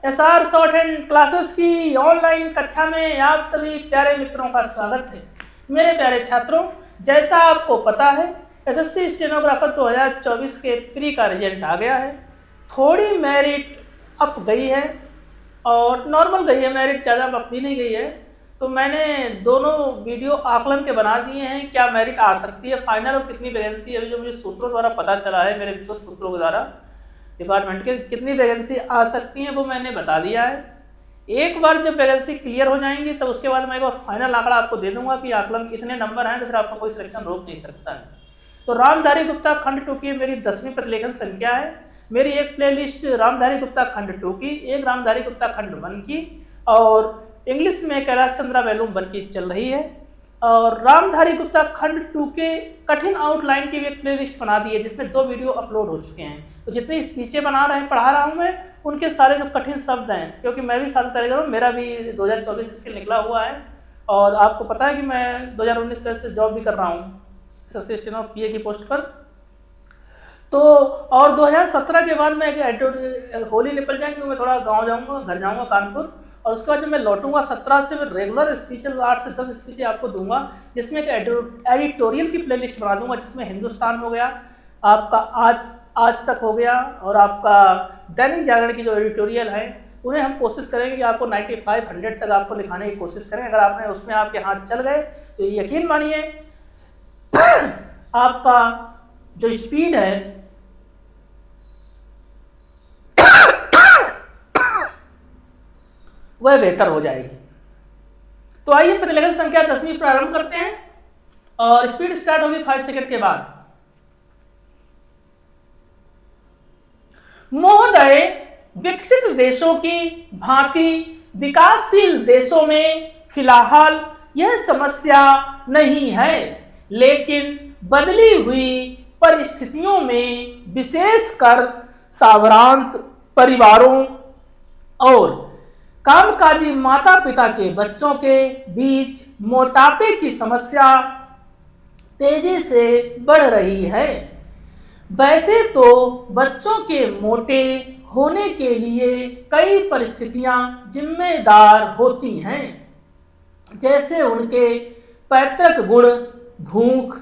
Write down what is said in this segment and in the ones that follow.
SR short hand classes की online कक्षा में आप सभी प्यारे मित्रों का स्वागत है। मेरे प्यारे छात्रों, जैसा आपको पता है एसएससी स्टेनोग्राफर 2024 के प्री का रिजल्ट आ गया है। थोड़ी मेरिट अप गई है और नॉर्मल गई है, मेरिट ज़्यादा अप भी नहीं गई है। तो मैंने दोनों वीडियो आकलन के बना दिए हैं, क्या मेरिट आ सकती है फाइनल और कितनी वैकेंसी अभी जो मुझे सूत्रों द्वारा पता चला है, मेरे विश्वस्त सूत्रों के द्वारा डिपार्टमेंट के कितनी वैकेंसी आ सकती है वो मैंने बता दिया है। एक बार जब वैकेंसी क्लियर हो जाएंगी तो उसके बाद मैं एक बार फाइनल आंकड़ा आपको दे दूंगा कि आकलन इतने नंबर हैं तो फिर आपको कोई सिलेक्शन रोक नहीं सकता है। तो रामधारी गुप्ता खंड 2 की मेरी 10वीं प्रतिलेखन संख्या है। मेरी एक प्लेलिस्ट रामधारी गुप्ता खंड 2 की, एक रामधारी गुप्ता खंड 1 की और इंग्लिश में कैलाश चंद्रा वैलूम 1 की चल रही है। और रामधारी गुप्ता खंड 2 के कठिन आउटलाइन की भी एक प्लेलिस्ट बना दी है जिसमें 2 वीडियो अपलोड हो चुके हैं। तो जितनी स्पीचें पढ़ा रहा हूँ मैं, उनके सारे जो कठिन शब्द हैं, क्योंकि मैं भी साथ तैयारी कर रहा हूँ, मेरा भी 2024 स्किल निकला हुआ है और आपको पता है कि मैं 2019 से जॉब भी कर रहा हूँ असिस्टेंट ऑफ PA की पोस्ट पर। तो और 2017 के बाद मैं होली निकल जाएंगे, मैं थोड़ा गाँव जाऊँगा, घर जाऊँगा कानपुर, और उसके बाद जब मैं लौटूंगा 17 से मैं रेगुलर स्पीचेज 8 से 10 स्पीचें आपको दूंगा, जिसमें एक एडिटोरियल की प्लेलिस्ट बना दूंगा जिसमें हिंदुस्तान हो गया, आपका आज तक हो गया और आपका दैनिक जागरण की जो एडिटोरियल है उन्हें हम कोशिश करेंगे कि आपको 95-100 तक आपको लिखाने की कोशिश करें। अगर आपने उसमें आपके हाथ चल गए तो यकीन मानिए आपका जो स्पीड है वह बेहतर हो जाएगी। तो आइए प्रतिलेखन संख्या 10वीं प्रारंभ करते हैं और स्पीड स्टार्ट होगी 5 सेकंड के बाद। महोदय, विकसित देशों की भांति विकासशील देशों में फिलहाल यह समस्या नहीं है, लेकिन बदली हुई परिस्थितियों में विशेषकर सावरांत परिवारों और कामकाजी माता पिता के बच्चों के बीच मोटापे की समस्या तेजी से बढ़ रही है। वैसे तो बच्चों के मोटे होने के लिए कई परिस्थितियां जिम्मेदार होती हैं, जैसे उनके पैतृक गुण, भूख,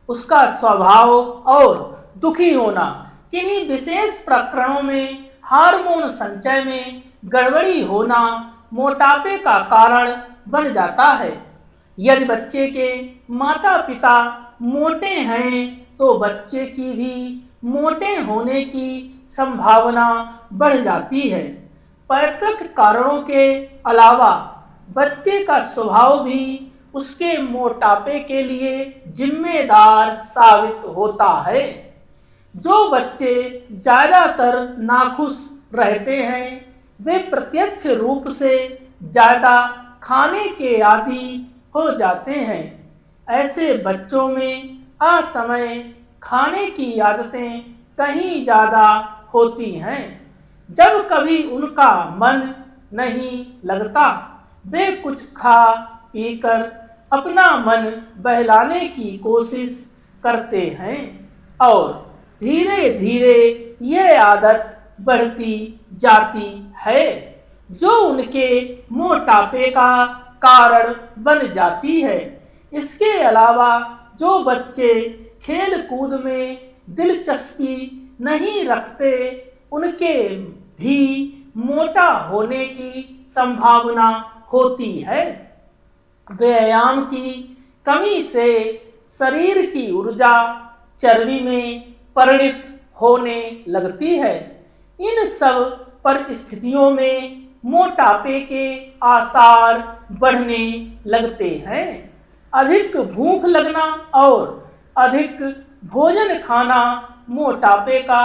उसका स्वभाव और दुखी होना। किन्हीं विशेष प्रकरणों में हार्मोन संचय में गड़बड़ी होना मोटापे का कारण बन जाता है। यदि बच्चे के माता पिता मोटे हैं तो बच्चे की भी मोटे होने की संभावना बढ़ जाती है। पैतृक कारणों के अलावा बच्चे का स्वभाव भी उसके मोटापे के लिए जिम्मेदार साबित होता है। जो बच्चे ज़्यादातर नाखुश रहते हैं वे प्रत्यक्ष रूप से ज़्यादा खाने के आदी हो जाते हैं। ऐसे बच्चों में असमय खाने की आदतें कहीं ज़्यादा होती हैं। जब कभी उनका मन नहीं लगता वे कुछ खा पीकर अपना मन बहलाने की कोशिश करते हैं और धीरे धीरे यह आदत बढ़ती जाती है जो उनके मोटापे का कारण बन जाती है। इसके अलावा जो बच्चे खेल कूद में दिलचस्पी नहीं रखते उनके भी मोटा होने की संभावना होती है। व्यायाम की कमी से शरीर की ऊर्जा चर्बी में परिणित होने लगती है। इन सब परिस्थितियों में मोटापे के आसार बढ़ने लगते हैं। अधिक भूख लगना और अधिक भोजन खाना मोटापे का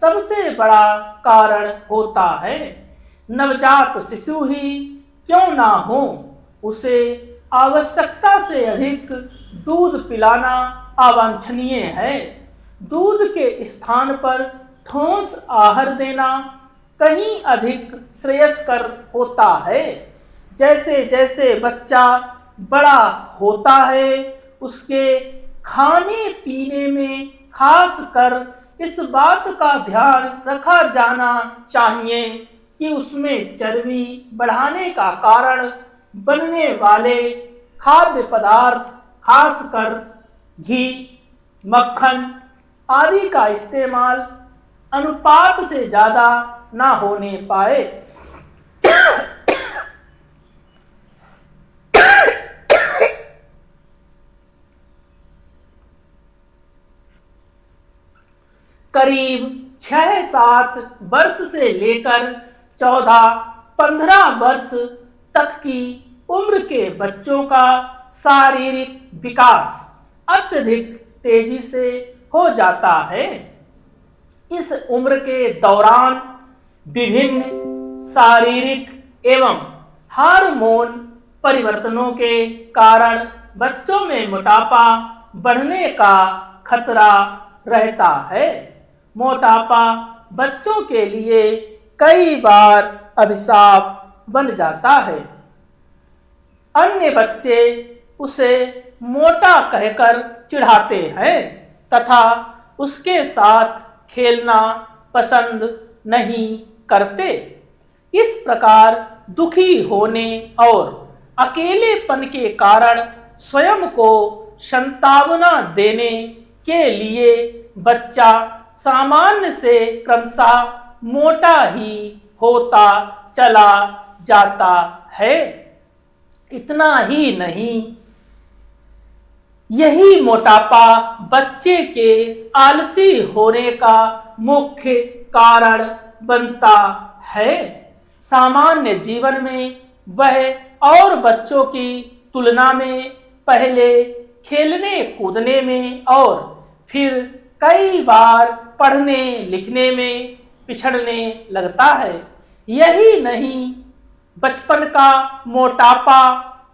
सबसे बड़ा कारण होता है। नवजात शिशु ही क्यों ना हो, उसे आवश्यकता से अधिक दूध पिलाना अवांछनीय है। दूध के स्थान पर ठोस आहार देना कहीं अधिक श्रेयस्कर होता है। जैसे जैसे बच्चा बड़ा होता है उसके खाने पीने में खास कर इस बात का ध्यान रखा जाना चाहिए कि उसमें चर्बी बढ़ाने का कारण बनने वाले खाद्य पदार्थ, खासकर घी, मक्खन आदि का इस्तेमाल अनुपात से ज्यादा ना होने पाए। करीब 6-7 वर्ष से लेकर 14-15 वर्ष तक की उम्र के बच्चों का शारीरिक विकास अत्यधिक तेजी से हो जाता है। इस उम्र के दौरान विभिन्न शारीरिक एवं हार्मोन परिवर्तनों के कारण बच्चों में मोटापा बढ़ने का खतरा रहता है। मोटापा बच्चों के लिए कई बार अभिशाप बन जाता है। अन्य बच्चे उसे मोटा कहकर चिढ़ाते हैं तथा उसके साथ खेलना पसंद नहीं करते। इस प्रकार दुखी होने और अकेलेपन के कारण स्वयं को सांत्वना देने के लिए बच्चा सामान्य से क्रमशः मोटा ही होता चला जाता है। इतना ही नहीं, यही मोटापा बच्चे के आलसी होने का मुख्य कारण बनता है। सामान्य जीवन में वह और बच्चों की तुलना में पहले खेलने कूदने में और फिर कई बार पढ़ने लिखने में पिछड़ने लगता है। यही नहीं, बचपन का मोटापा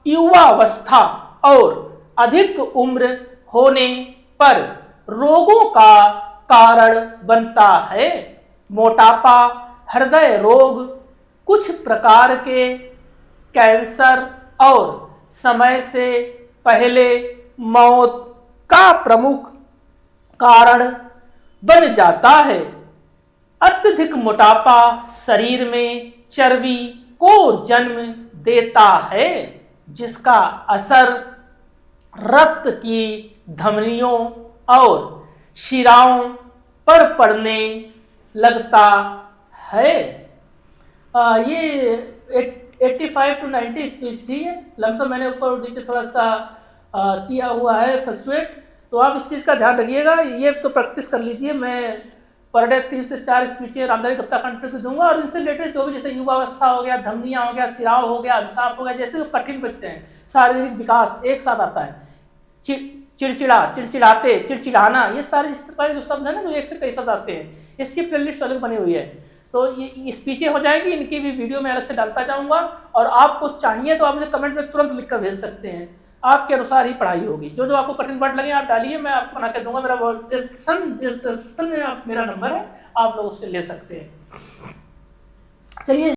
युवावस्था और अधिक उम्र होने पर रोगों का कारण बनता है। मोटापा हृदय रोग, कुछ प्रकार के कैंसर और समय से पहले मौत का प्रमुख कारण बन जाता है। अत्यधिक मोटापा शरीर में चर्बी को जन्म देता है, जिसका असर रक्त की धमनियों और शिराओं पर पड़ने लगता है। ये 85 to 90 स्पीच थी। लमसम मैंने ऊपर और नीचे थोड़ा सा किया हुआ है फ्लक्चुएट, तो आप इस चीज़ का ध्यान रखिएगा। ये तो प्रैक्टिस कर लीजिए। मैं पर डे 3 से 4 स्पीचें रामधारी गुप्ता कंट्री को दूंगा और इनसे रिलेटेड जो भी, जैसे युवावस्था हो गया, धमनियाँ हो गया, सिराव हो गया, अभिशाप हो गया, जैसे कठिन बचते हैं, शारीरिक विकास एक साथ आता है, चिड़चिड़ाते, चिड़चिड़ाना, ये सारे इस तरह जो शब्द है ना, जो एक से कई शब्द आते हैं, इसकी प्लेलिस्ट अलग बनी हुई है। तो ये स्पीचें हो जाएगी, इनकी भी वीडियो मैं अलग से डालता जाऊंगा। और आपको चाहिए तो आप मुझे कमेंट में तुरंत लिखकर भेज सकते हैं। आपके अनुसार ही पढ़ाई होगी। जो जो आपको कठिन वर्ड लगे आप डालिए, मैं आपको बना के दूंगा। मेरा डिस्क्रिप्शन में मेरा नंबर है, आप लोग उससे ले सकते हैं। चलिए।